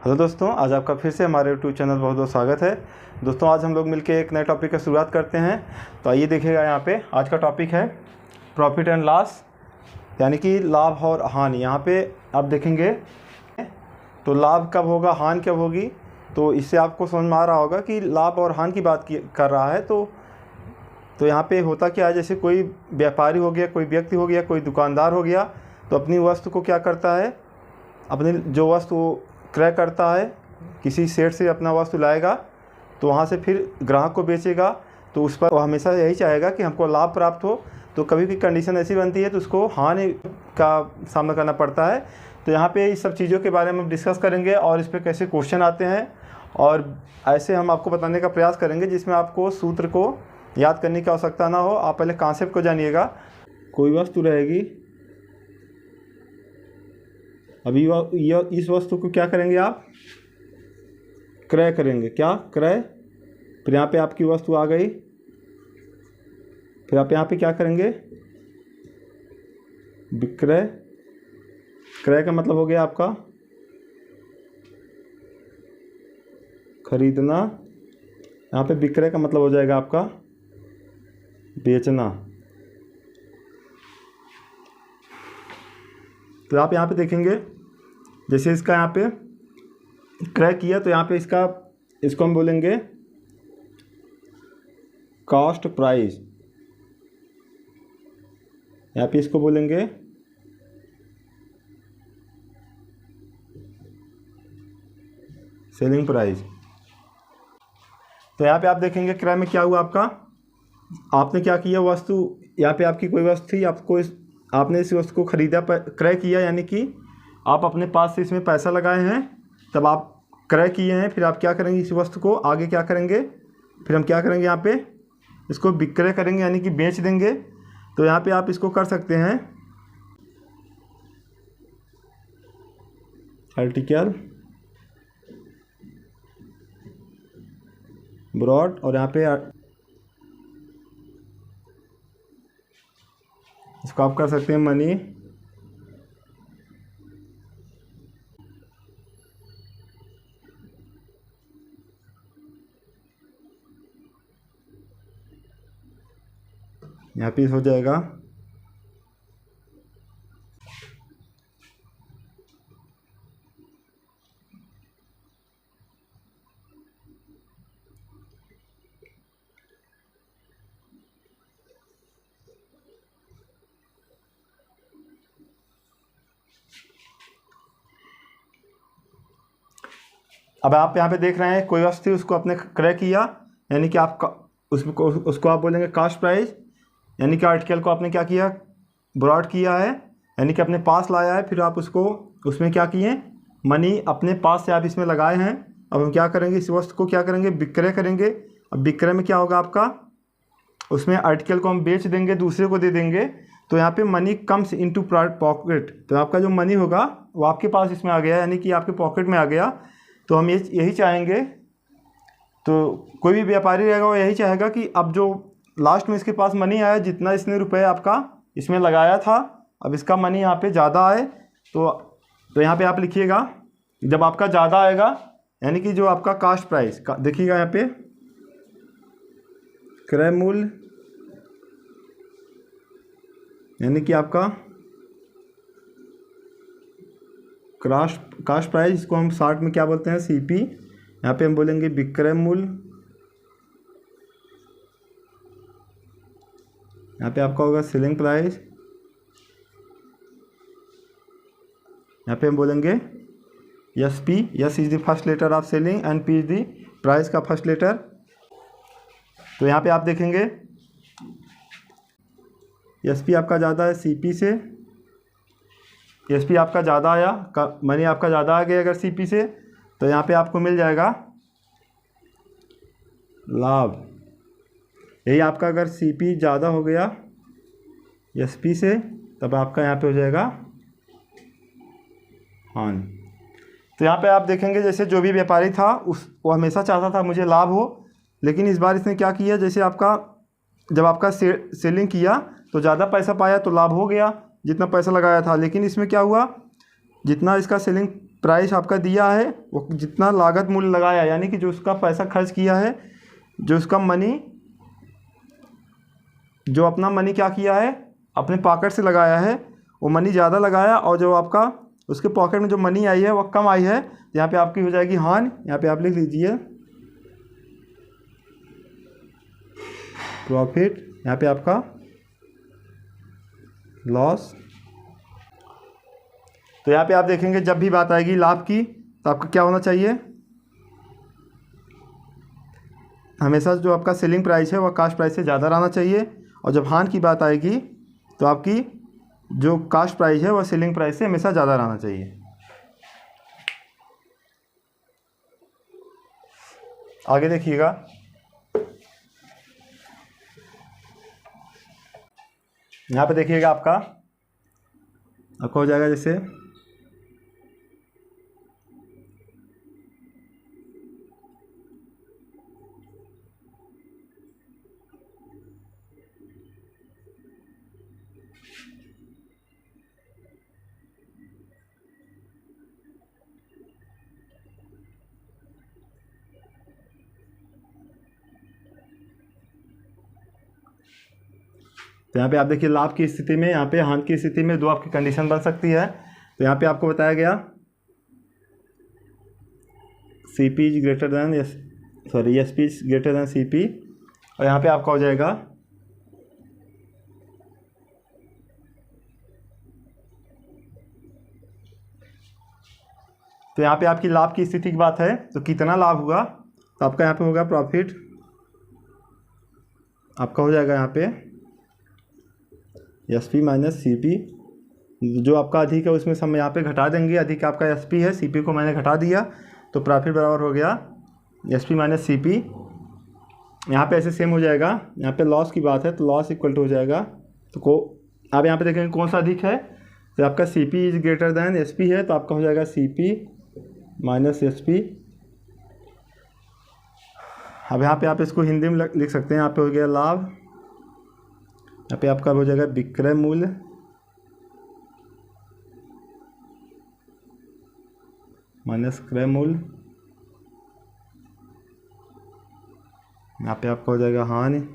Hello दोस्तों, आज आपका फिर से हमारे यूट्यूब चैनल बहुत बहुत स्वागत है। दोस्तों, आज हम लोग मिलकर एक नए टॉपिक की शुरुआत करते हैं। तो आइए देखिएगा, यहाँ पे आज का टॉपिक है प्रॉफिट एंड लॉस, यानी कि लाभ और हानि। यहाँ पे आप देखेंगे तो लाभ कब होगा, हानि कब होगी। तो इससे आपको समझ में आ रहा होगा कि लाभ और हानि की बात कर रहा है। तो यहाँ पे होता क्या है, जैसे कोई व्यापारी हो गया, कोई व्यक्ति हो गया, कोई दुकानदार हो गया, तो अपनी वस्तु को क्या करता है, अपनी जो वस्तु क्रय करता है, किसी सेठ से अपना वस्तु लाएगा तो वहाँ से फिर ग्राहक को बेचेगा। तो उस पर वो हमेशा यही चाहेगा कि हमको लाभ प्राप्त हो। तो कभी भी कंडीशन ऐसी बनती है तो उसको हानि का सामना करना पड़ता है। तो यहाँ पे इस सब चीज़ों के बारे में हम डिस्कस करेंगे और इस पर कैसे क्वेश्चन आते हैं, और ऐसे हम आपको बताने का प्रयास करेंगे जिसमें आपको सूत्र को याद करने की आवश्यकता ना हो। आप पहले कॉन्सेप्ट को जानिएगा। कोई वस्तु रहेगी, अभी इस वस्तु को क्या करेंगे, आप क्रय करेंगे। क्या क्रय, फिर यहाँ पे आपकी वस्तु आ गई, फिर आप यहाँ पे क्या करेंगे, विक्रय। क्रय का मतलब हो गया आपका खरीदना। यहाँ पे विक्रय का मतलब हो जाएगा आपका बेचना। तो आप यहाँ पे देखेंगे, जैसे इसका यहाँ पे क्रय किया तो यहाँ पे इसको हम बोलेंगे कॉस्ट प्राइस। यहाँ पे इसको बोलेंगे सेलिंग प्राइस। तो यहाँ पे आप देखेंगे क्रय में क्या हुआ आपका, आपने क्या किया, वस्तु यहाँ पे आपकी कोई वस्तु थी, आपने इस वस्तु को खरीदा, क्रय किया, यानी कि आप अपने पास से इसमें पैसा लगाए हैं, तब आप क्रय किए हैं। फिर आप क्या करेंगे, इस वस्तु को आगे क्या करेंगे, फिर हम क्या करेंगे, यहाँ पे इसको विक्रय करेंगे, यानी कि बेच देंगे। तो यहाँ पे आप इसको कर सकते हैं आर्टिकल ब्रॉड, और यहाँ पे इसको आप कर सकते हैं मनी। यहाँ पे हो जाएगा अब आप यहाँ पे देख रहे हैं कोई वस्तु उसको आपने क्रय किया, यानी कि आपका उसको आप बोलेंगे कॉस्ट प्राइस, यानी कि आर्टिकल को आपने क्या किया, ब्रॉड किया है, यानी कि अपने पास लाया है। फिर आप उसमें क्या किए, मनी अपने पास से आप इसमें लगाए हैं। अब हम क्या करेंगे, इस वस्तु को क्या करेंगे, विक्रय करेंगे। अब विक्रय में क्या होगा आपका, उसमें आर्टिकल को हम बेच देंगे, दूसरे को दे देंगे। तो यहाँ पे मनी कम्स इनटू पॉकेट। तो आपका जो मनी होगा वो आपके पास इसमें आ गया, यानी कि आपके पॉकेट में आ गया। तो हम यही चाहेंगे, तो कोई भी व्यापारी रहेगा वो यही चाहेगा कि अब जो लास्ट में इसके पास मनी आया, जितना इसने रुपए आपका इसमें लगाया था, अब इसका मनी यहाँ पे ज़्यादा आए। तो यहाँ पे आप लिखिएगा, जब आपका ज़्यादा आएगा, यानी कि जो आपका कास्ट प्राइस देखिएगा, यहाँ पे क्रय मूल्य, यानी कि आपका कास्ट प्राइस, इसको हम शॉर्ट में क्या बोलते हैं, सीपी। यहाँ पे हम बोलेंगे विक्रय मूल्य। यहाँ पे आपका होगा सेलिंग प्राइस। यहाँ पे हम बोलेंगे S P. S is the first letter of selling and P is the price का फर्स्ट लेटर। तो यहाँ पे आप देखेंगे एस पी आपका ज़्यादा है सी पी से, एस पी आपका ज़्यादा आया, मनी आपका ज़्यादा आ गया अगर सी पी से, तो यहाँ पे आपको मिल जाएगा लाभ। यही आपका अगर सी पी ज़्यादा हो गया एस पी से, तब आपका यहाँ पे हो जाएगा हानि। तो यहाँ पे आप देखेंगे, जैसे जो भी व्यापारी था वो हमेशा चाहता था मुझे लाभ हो, लेकिन इस बार इसने क्या किया, जैसे जब आपका सेलिंग किया तो ज़्यादा पैसा पाया तो लाभ हो गया जितना पैसा लगाया था। लेकिन इसमें क्या हुआ, जितना इसका सेलिंग प्राइस आपका दिया है वो जितना लागत मूल्य लगाया, यानी कि जो उसका पैसा खर्च किया है, जो उसका मनी, जो अपना मनी क्या किया है अपने पॉकेट से लगाया है, वो मनी ज़्यादा लगाया और जो आपका उसके पॉकेट में जो मनी आई है वो कम आई है, यहाँ पे आपकी हो जाएगी हानि। यहाँ पे आप लिख लीजिए प्रॉफिट, यहाँ पे आपका लॉस। तो यहाँ पे आप देखेंगे जब भी बात आएगी लाभ की तो आपका क्या होना चाहिए, हमेशा जो आपका सेलिंग प्राइस है वह कास्ट प्राइस से ज़्यादा रहना चाहिए, और जब हानि की बात आएगी तो आपकी जो कास्ट प्राइस है वह सेलिंग प्राइस से हमेशा ज़्यादा रहना चाहिए। आगे देखिएगा, यहाँ पे देखिएगा आपका हो जाएगा जैसे तो यहाँ पे आप देखिए लाभ की स्थिति में, यहाँ पे हानि की स्थिति में दो आपकी कंडीशन बन सकती है। तो यहाँ पे आपको बताया गया C P is greater than S P is greater than C P, और यहाँ पे आपका हो जाएगा तो यहाँ पे आपकी लाभ की स्थिति की बात है तो कितना लाभ हुआ, तो आपका यहाँ पे होगा प्रॉफिट, आपका हो जाएगा यहाँ पे S P minus C P, जो आपका अधिक है उसमें सब यहाँ पे घटा देंगे, अधिक आपका एस पी है, सी पी को मैंने घटा दिया, तो प्रॉफिट बराबर हो गया S P minus C P. यहाँ पे ऐसे सेम हो जाएगा, यहाँ पे लॉस की बात है तो लॉस इक्वल टू हो जाएगा, तो आप यहाँ पे देखेंगे कौन सा अधिक है, तो आपका C P is greater than S P है, तो आपका हो जाएगा C P minus S P. अब यहाँ पे आप इसको हिंदी में लिख सकते हैं, यहाँ पे हो गया लाभ, यहाँ पे आपका हो जाएगा विक्रय मूल्य माइनस क्रय मूल्य, यहाँ पे आपका हो जाएगा हानि,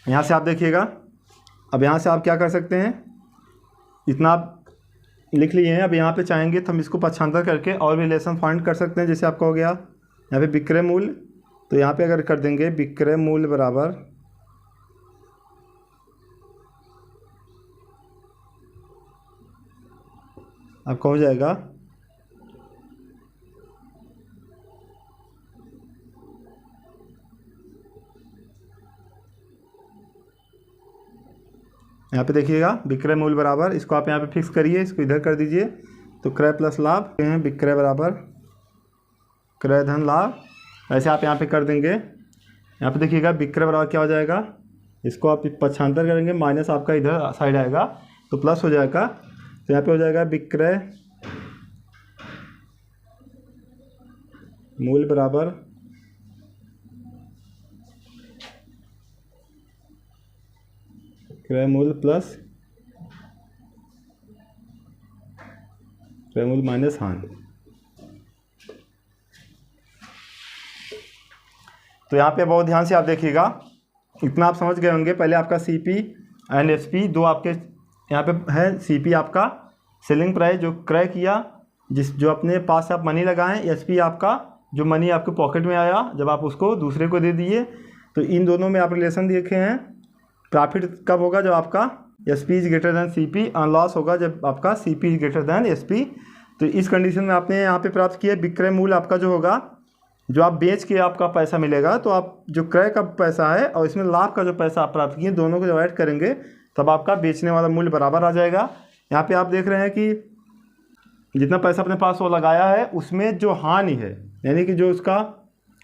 यहाँ से आप देखिएगा। अब यहाँ से आप क्या कर सकते हैं, इतना आप लिख लिए हैं, अब यहाँ पे चाहेंगे तो हम इसको पक्षांतर करके और भी रिलेशन फाइंड कर सकते हैं। जैसे आपका हो गया यहाँ पे विक्रय मूल्य, तो यहाँ पे अगर कर देंगे विक्रय मूल्य बराबर आपका हो जाएगा यहाँ पे देखिएगा विक्रय मूल्य बराबर, इसको आप यहाँ पे फिक्स करिए, इसको इधर कर दीजिए, तो क्रय प्लस लाभ हैं, विक्रय बराबर क्रय धन लाभ। ऐसे आप यहाँ पे कर देंगे। यहाँ पे देखिएगा विक्रय बराबर क्या हो जाएगा, इसको आप पक्षांतर करेंगे, माइनस आपका इधर साइड आएगा तो प्लस हो जाएगा, तो यहाँ पे हो जाएगा विक्रय मूल्य बराबर क्रय मूल्य प्लस क्रय मूल्य माइनस हानि। तो यहाँ पे बहुत ध्यान से आप देखिएगा, इतना आप समझ गए होंगे। पहले आपका C P and S P दो आपके यहाँ पे है। सी पी आपका सेलिंग प्राइस जो क्रय किया, जो अपने पास आप मनी लगाएं, एस पी आपका जो मनी आपके पॉकेट में आया जब आप उसको दूसरे को दे दिए। तो इन दोनों में आप रिलेशन देखे हैं। प्रॉफिट कब होगा, जब आपका S P is greater than C P, और लॉस होगा जब आपका C P is greater than S P. तो इस कंडीशन में आपने यहाँ पे प्राप्त किया विक्रय मूल्य आपका जो होगा, जो आप बेच के आपका पैसा मिलेगा, तो आप जो क्रय का पैसा है और इसमें लाभ का जो पैसा आप प्राप्त किए, दोनों को जब ऐड करेंगे तब आपका बेचने वाला मूल्य बराबर आ जाएगा। यहाँ पे आप देख रहे हैं कि जितना पैसा अपने पास वो लगाया है उसमें जो हानि है, यानी कि जो उसका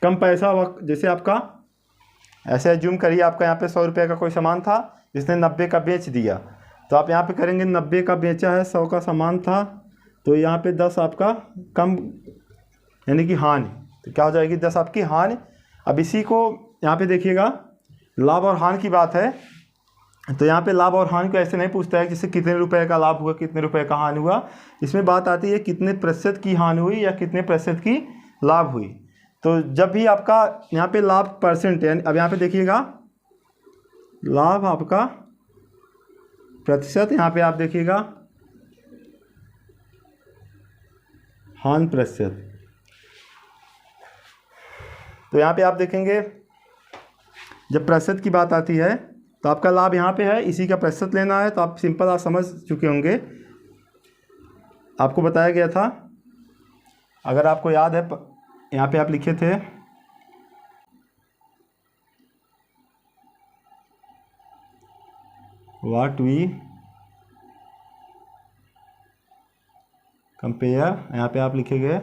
कम पैसा जैसे आपका ऐसे एज्यूम करिए आपका यहाँ पे 100 रुपये का कोई सामान था जिसने 90 का बेच दिया, तो आप यहाँ पे करेंगे 90 का बेचा है, 100 का सामान था, तो यहाँ पे 10 आपका कम यानी कि हानि, तो क्या हो जाएगी 10 आपकी हानि। अब इसी को यहाँ पे देखिएगा लाभ और हानि की बात है, तो यहाँ पे लाभ और हानि को ऐसे नहीं पूछता है जैसे कितने रुपए का लाभ हुआ कितने रुपए का हानि हुआ, इसमें बात आती है कितने प्रतिशत की हानि हुई या कितने प्रतिशत की लाभ हुई। तो जब भी आपका यहाँ पे लाभ परसेंट, यानी अब यहाँ पे देखिएगा लाभ आपका प्रतिशत, यहाँ पे आप देखिएगा हानि प्रतिशत, तो यहाँ पे आप देखेंगे जब प्रतिशत की बात आती है तो आपका लाभ यहाँ पे है, इसी का प्रतिशत लेना है, तो आप सिंपल आप समझ चुके होंगे, आपको बताया गया था, अगर आपको याद है यहाँ पे आप लिखे थे व्हाट वी कंपेयर, यहाँ पे आप लिखेंगे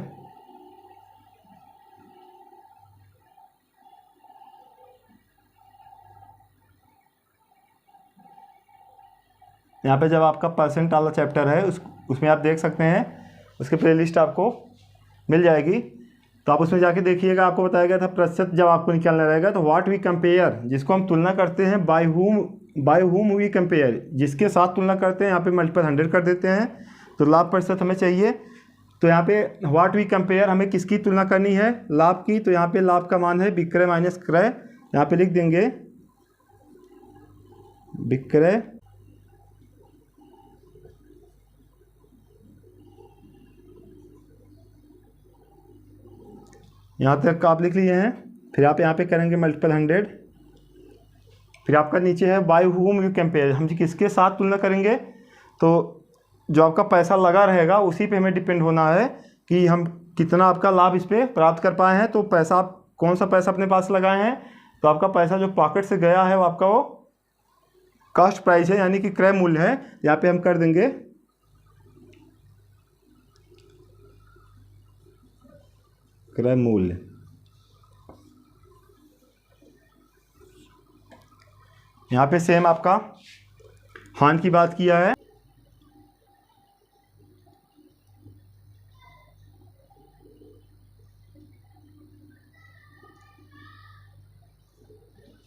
यहाँ पे जब आपका परसेंट वाला चैप्टर है उसमें आप देख सकते हैं, उसके प्लेलिस्ट आपको मिल जाएगी, तो आप उसमें जाके देखिएगा, आपको बताया गया था प्रतिशत जब आपको निकालना रहेगा तो व्हाट वी कंपेयर, जिसको हम तुलना करते हैं, बाय हुम वी कंपेयर, जिसके साथ तुलना करते हैं यहाँ पे मल्टीपल 100 कर देते हैं, तो लाभ प्रतिशत हमें चाहिए। तो यहाँ पे व्हाट वी कंपेयर हमें किसकी तुलना करनी है, लाभ की, तो यहाँ पे लाभ का मान है विक्रय माइनस क्रय, यहाँ पे लिख देंगे विक्रय यहाँ तक आप लिख लिए हैं, फिर आप यहाँ पे करेंगे मल्टीपल 100, फिर आपका नीचे है बाय हुम यू कंपेयर, हम किसके साथ तुलना करेंगे, तो जो आपका पैसा लगा रहेगा उसी पे हमें डिपेंड होना है कि हम कितना आपका लाभ इस पर प्राप्त कर पाए हैं। तो पैसा आप कौन सा पैसा अपने पास लगाए हैं, तो आपका पैसा जो पॉकेट से गया है वो आपका वो कॉस्ट प्राइस है, यानी कि क्रय मूल्य है, यहाँ पे हम कर देंगे क्रय मूल्य। यहाँ पे सेम आपका हानि की बात किया है,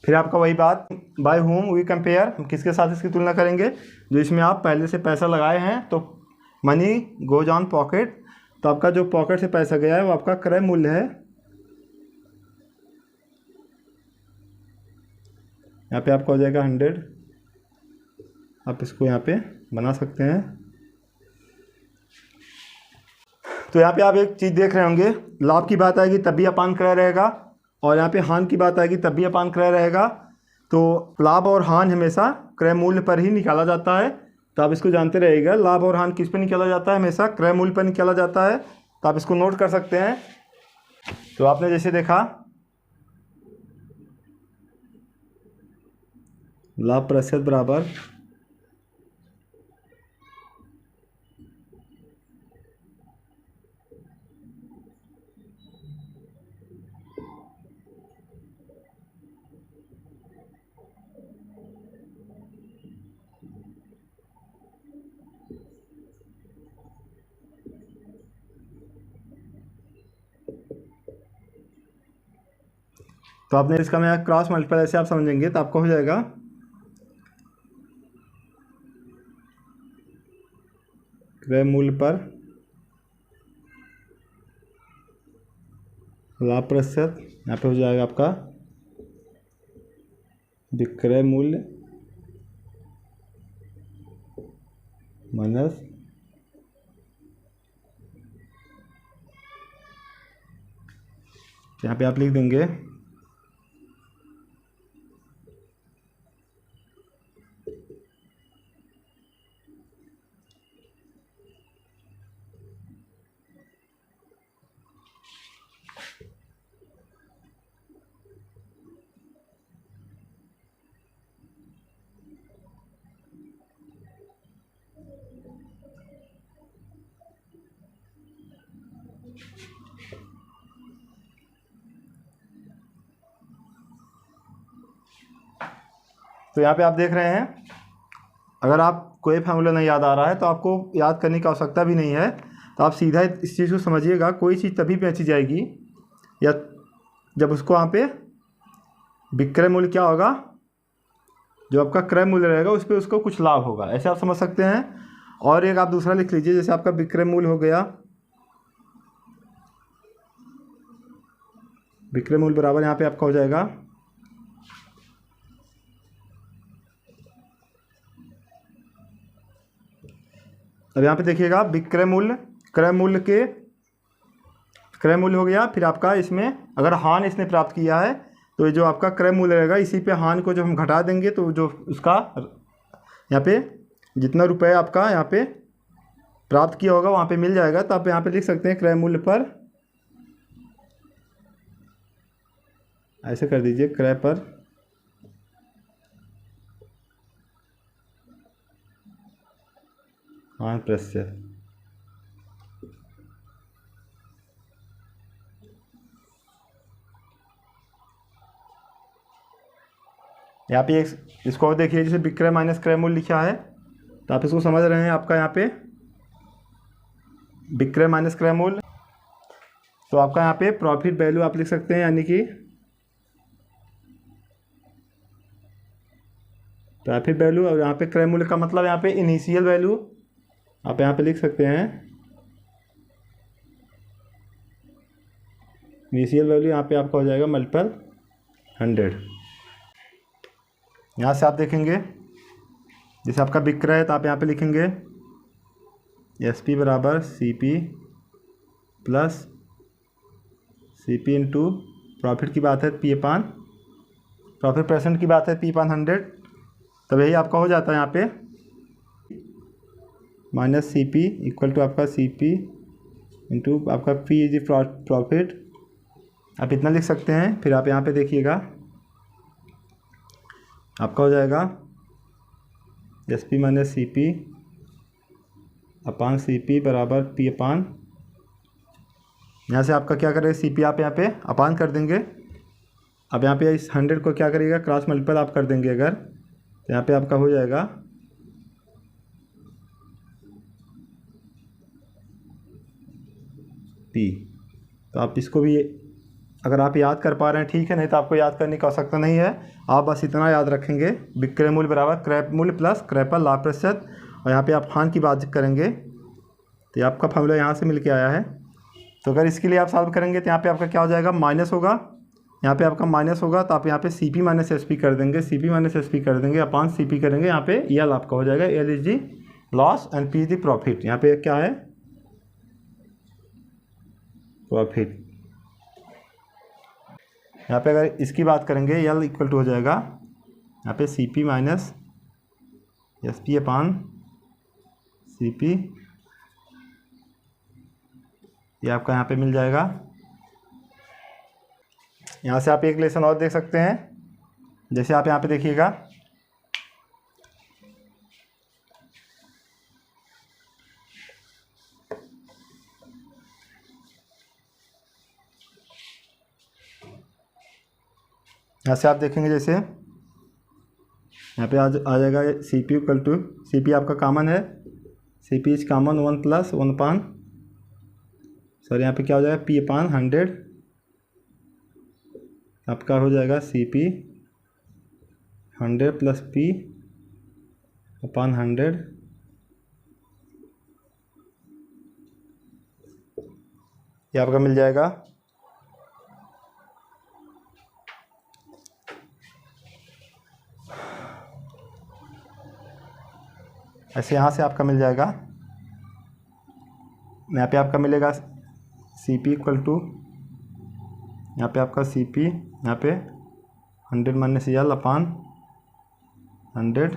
फिर आपका वही बात बाय होम वी कंपेयर, हम किसके साथ इसकी तुलना करेंगे, जो इसमें आप पहले से पैसा लगाए हैं, तो मनी गोज ऑन पॉकेट, तो आपका जो पॉकेट से पैसा गया है वो आपका क्रय मूल्य है। यहाँ पे आपका हो जाएगा 100, आप इसको यहाँ पे बना सकते हैं। तो यहाँ पे आप एक चीज़ देख रहे होंगे, लाभ की बात आएगी तब भी अपान क्रय रहेगा, और यहाँ पे हानि की बात आएगी तब भी अपान क्रय रहेगा। तो लाभ और हानि हमेशा क्रय मूल्य पर ही निकाला जाता है, तो आप इसको जानते रहिएगा, लाभ और हानि किस पर निकाला जाता है, हमेशा क्रय मूल्य पर निकाला जाता है, तो आप इसको नोट कर सकते हैं। तो आपने जैसे देखा लाभ प्रतिशत बराबर तो आपने इसका मैं क्रॉस मल्टीपल ऐसे आप समझेंगे तो आपको हो जाएगा क्रय मूल्य पर लाभ प्रतिशत, यहाँ पे हो जाएगा आपका विक्रय मूल्य माइनस यहाँ पे आप लिख देंगे तो यहाँ पे आप देख रहे हैं, अगर आप कोई फार्मूला नहीं याद आ रहा है तो आपको याद करने की आवश्यकता भी नहीं है। तो आप सीधा इस चीज़ को समझिएगा, कोई चीज़ तभी बेची जाएगी या जब उसको वहाँ पे विक्रय मूल्य क्या होगा, जो आपका क्रय मूल्य रहेगा उस पर उसको कुछ लाभ होगा, ऐसे आप समझ सकते हैं। और एक आप दूसरा लिख लीजिए, जैसे आपका विक्रय मूल्य हो गया, विक्रय मूल्य बराबर यहाँ पे आपका हो जाएगा अब यहाँ पे देखिएगा विक्रय मूल्य, क्रय मूल्य हो गया। फिर आपका इसमें अगर हानि इसने प्राप्त किया है तो ये जो आपका क्रय मूल्य रहेगा, इसी पे हानि को जब हम घटा देंगे तो जो उसका यहाँ पे जितना रुपये आपका यहाँ पे प्राप्त किया होगा वहाँ पे मिल जाएगा। तो आप यहाँ पे लिख सकते हैं क्रय मूल्य पर, ऐसे कर दीजिए, क्रय पर हानि प्रतिशत। यहाँ पे एक इसको और देखिए, जैसे विक्रय माइनस क्रय मूल्य लिखा है तो आप इसको समझ रहे हैं। आपका यहाँ पे विक्रय माइनस क्रय मूल्य, तो आपका यहाँ पे प्रॉफिट वैल्यू आप लिख सकते हैं, यानी कि प्रॉफिट वैल्यू। और यहाँ पे क्रय मूल्य का मतलब यहाँ पे इनिशियल वैल्यू आप यहाँ पे लिख सकते हैं। इनिशियल वैल्यू यहाँ पे आपका हो जाएगा मल्टीपल 100। यहाँ से आप देखेंगे, जैसे आपका विक्रय है तो आप यहाँ पे लिखेंगे SP बराबर CP plus CP into profit की बात है P अपान प्रॉफिट परसेंट की बात है P अपान 100। तब यही आपका हो जाता है यहाँ पे माइनस CP इक्वल टू आपका CP इंटू आपका P इज प्रॉफिट। आप इतना लिख सकते हैं। फिर आप यहाँ पे देखिएगा, आपका हो जाएगा SP माइनस CP अपान CP बराबर P अपान, यहाँ से आपका क्या करेगा, CP आप यहाँ पे अपान कर देंगे। अब यहाँ पे इस 100 को क्या करिएगा, क्रॉस मल्टीपल आप कर देंगे अगर, तो यहाँ पे आपका हो जाएगा P। तो आप इसको भी अगर आप याद कर पा रहे हैं ठीक है, नहीं तो आपको याद करने की आवश्यकता नहीं है। आप बस इतना याद रखेंगे, विक्रय मूल्य बराबर क्रय मूल्य प्लस क्रय पर लाभ प्रतिशत, और यहाँ पे आप हानि की बात करेंगे तो ये आपका फॉर्मूला यहाँ से मिल के आया है। तो अगर इसके लिए आप सॉल्व करेंगे तो यहाँ पे आपका क्या हो जाएगा, माइनस होगा, यहाँ पे आपका माइनस होगा। तो आप यहाँ पे CP माइनस SP कर देंगे, CP माइनस SP कर देंगे, अपान CP करेंगे। यहाँ पे L आपका हो जाएगा, L is the loss and P is the profit. यहाँ पे क्या है, प्रॉफिट। यहाँ पे अगर इसकी बात करेंगे, L इक्वल टू हो जाएगा यहाँ पे CP माइनस SP अपान CP, ये आपका यहाँ पे मिल जाएगा। यहाँ से आप एक लेसन और देख सकते हैं, जैसे आप यहाँ पे देखिएगा, यहाँ से आप देखेंगे, जैसे यहाँ पे आ जाएगा CP इक्वल टू CP आपका कॉमन है, CP is common 1 plus 1 upon, sir यहाँ पे क्या हो जाएगा P अपान 100, आपका हो जाएगा CP 100 प्लस P अपान 100। ये आपका मिल जाएगा। ऐसे यहाँ से आपका मिल जाएगा, यहाँ पे आपका मिलेगा CP इक्वल टू, यहाँ पे आपका CP यहाँ पे 100 माइनस L अपान 100।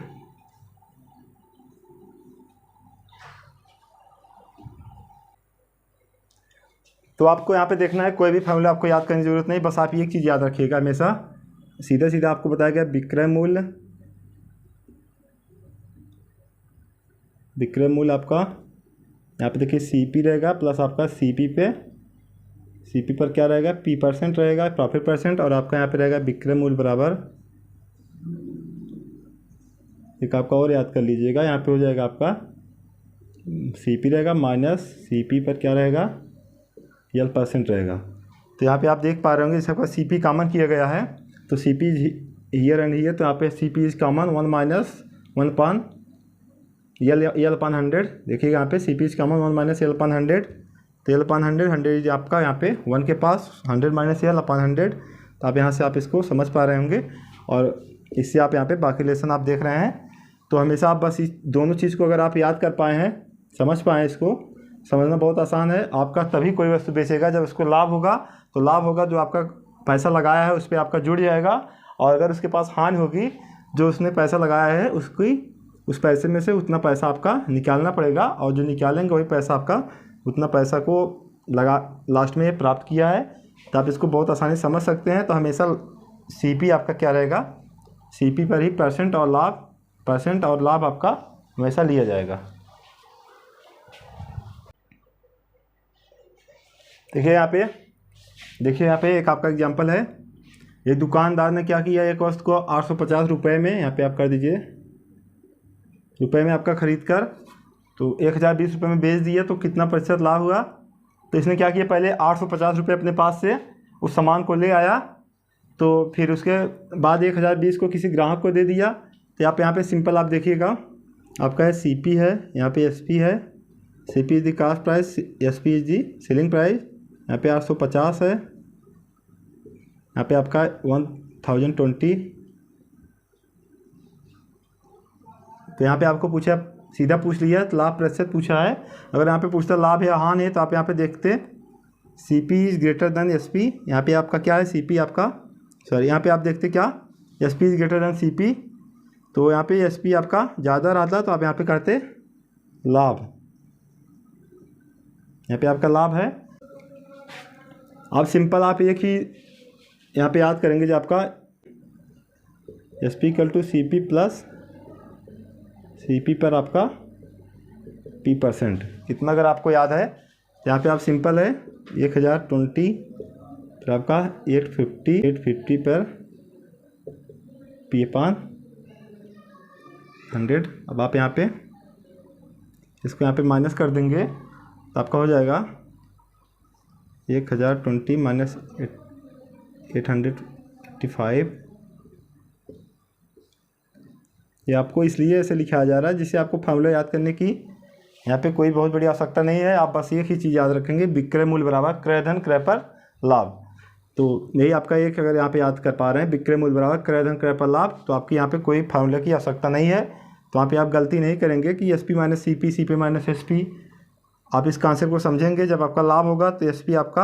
तो आपको यहाँ पे देखना है, कोई भी फॉर्मूला आपको याद करने की ज़रूरत नहीं, बस आप एक चीज़ याद रखिएगा हमेशा, सीधा सीधा आपको बताया गया विक्रय मूल्य, विक्रय मूल्य आपका यहाँ पे देखिए CP रहेगा प्लस आपका CP पर क्या रहेगा, P परसेंट रहेगा, प्रॉफिट परसेंट, और आपका यहाँ पे रहेगा विक्रय मूल्य बराबर एक आपका और याद कर लीजिएगा, यहाँ पे हो जाएगा आपका CP रहेगा माइनस CP पर क्या रहेगा L% रहेगा। तो यहाँ पे आप देख पा रहे होंगे जैसे आपका CP कॉमन किया गया है, तो CP हियर एंड हियर, तो यहाँ पे CP इज कॉमन 1 माइनस 1 पान L पान 100। देखिएगा यहाँ पे CP is common 1 minus L पान 100, तो L पान 100 इज आपका यहाँ पे 1 के पास 100 माइनस L पान 100। तो आप यहाँ से आप इसको समझ पा रहे होंगे और इससे आप यहाँ पे बाकी लेसन आप देख रहे हैं। तो हमेशा आप बस इस दोनों चीज़ को अगर आप याद कर पाए हैं, समझ पाएँ, इसको समझना बहुत आसान है। आपका तभी कोई वस्तु बेचेगा जब उसको लाभ होगा, तो लाभ होगा जो आपका पैसा लगाया है उस पर आपका जुड़ जाएगा, और अगर उसके पास हानि होगी जो उसने पैसा लगाया है उस पैसे में से उतना पैसा आपका निकालना पड़ेगा, और जो निकालेंगे वही पैसा आपका उतना पैसा को लगा लास्ट में प्राप्त किया है। तो आप इसको बहुत आसानी समझ सकते हैं। तो हमेशा CP आपका क्या रहेगा, CP पर ही परसेंट और लाभ आपका हमेशा लिया जाएगा। देखिए यहाँ पे एक आपका एग्जांपल है। ये दुकानदार ने क्या किया, एक वस्तु को 850 रुपये में, यहाँ पे आप कर दीजिए रुपये में आपका ख़रीद कर तो 1020 रुपये में बेच दिया, तो कितना प्रतिशत लाभ हुआ। तो इसने क्या किया, पहले 850 रुपये अपने पास से उस सामान को ले आया, तो फिर उसके बाद 1020 को किसी ग्राहक को दे दिया। तो आप यहाँ पे सिंपल आप देखिएगा, आपका है CP है, यहाँ पे SP है, CP is the cost price, SP is the selling price. यहाँ पे 850 है, यहाँ पे आपका 1020। तो यहाँ पे आपको पूछा, सीधा पूछ लिया, तो लाभ प्रतिशत पूछा है। अगर यहाँ पे पूछता लाभ या हानि है, तो आप यहाँ पे देखते CP is greater than SP। यहाँ पे आपका क्या है, CP आपका यहाँ पे आप देखते क्या, SP is greater than CP, तो यहाँ पे SP आपका ज़्यादा रहता, तो आप यहाँ पे करते लाभ, यहाँ पे आपका लाभ है। आप सिंपल आप एक ही यहाँ पे याद करेंगे, जो आपका SP equal to CP plus CP पर आपका P%, कितना अगर आपको याद है, यहाँ पे आप सिंपल है 1020, फिर आपका 850 पर P/100। अब आप यहाँ पे इसको यहाँ पे माइनस कर देंगे, तो आपका हो जाएगा 1020 माइनस 885। ये आपको इसलिए ऐसे लिखा जा रहा है जिससे आपको फार्मूला याद करने की यहाँ पे कोई बहुत बड़ी आवश्यकता नहीं है। आप बस एक ही चीज़ याद रखेंगे, विक्रय मूल्य बराबर क्रय धन क्रय पर लाभ। तो यही आपका एक अगर यहाँ पे याद कर पा रहे हैं, विक्रय मूल्य बराबर क्रय धन क्रय पर लाभ, तो आपकी यहाँ पे कोई फार्मूला की आवश्यकता नहीं है। तो वहाँ पे आप गलती नहीं करेंगे कि SP minus CP, CP minus SP। आप इस कॉन्सेप्ट को समझेंगे, जब आपका लाभ होगा तो SP आपका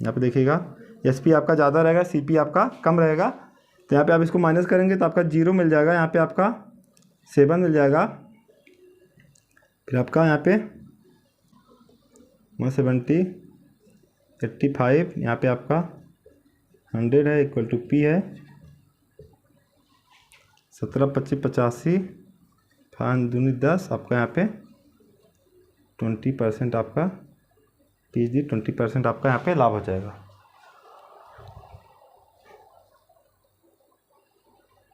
यहाँ पे देखिएगा, SP आपका ज़्यादा रहेगा, CP आपका कम रहेगा। तो यहाँ पे आप इसको माइनस करेंगे तो आपका 0 मिल जाएगा, यहाँ पे आपका 7 मिल जाएगा, फिर आपका यहाँ पे 170 85, यहाँ पे आपका 100 है इक्वल टू P है 17 25 85, 5 दूनी 10, आपका यहाँ पे 20% आपका PG 20% आपका यहाँ पे लाभ हो जाएगा।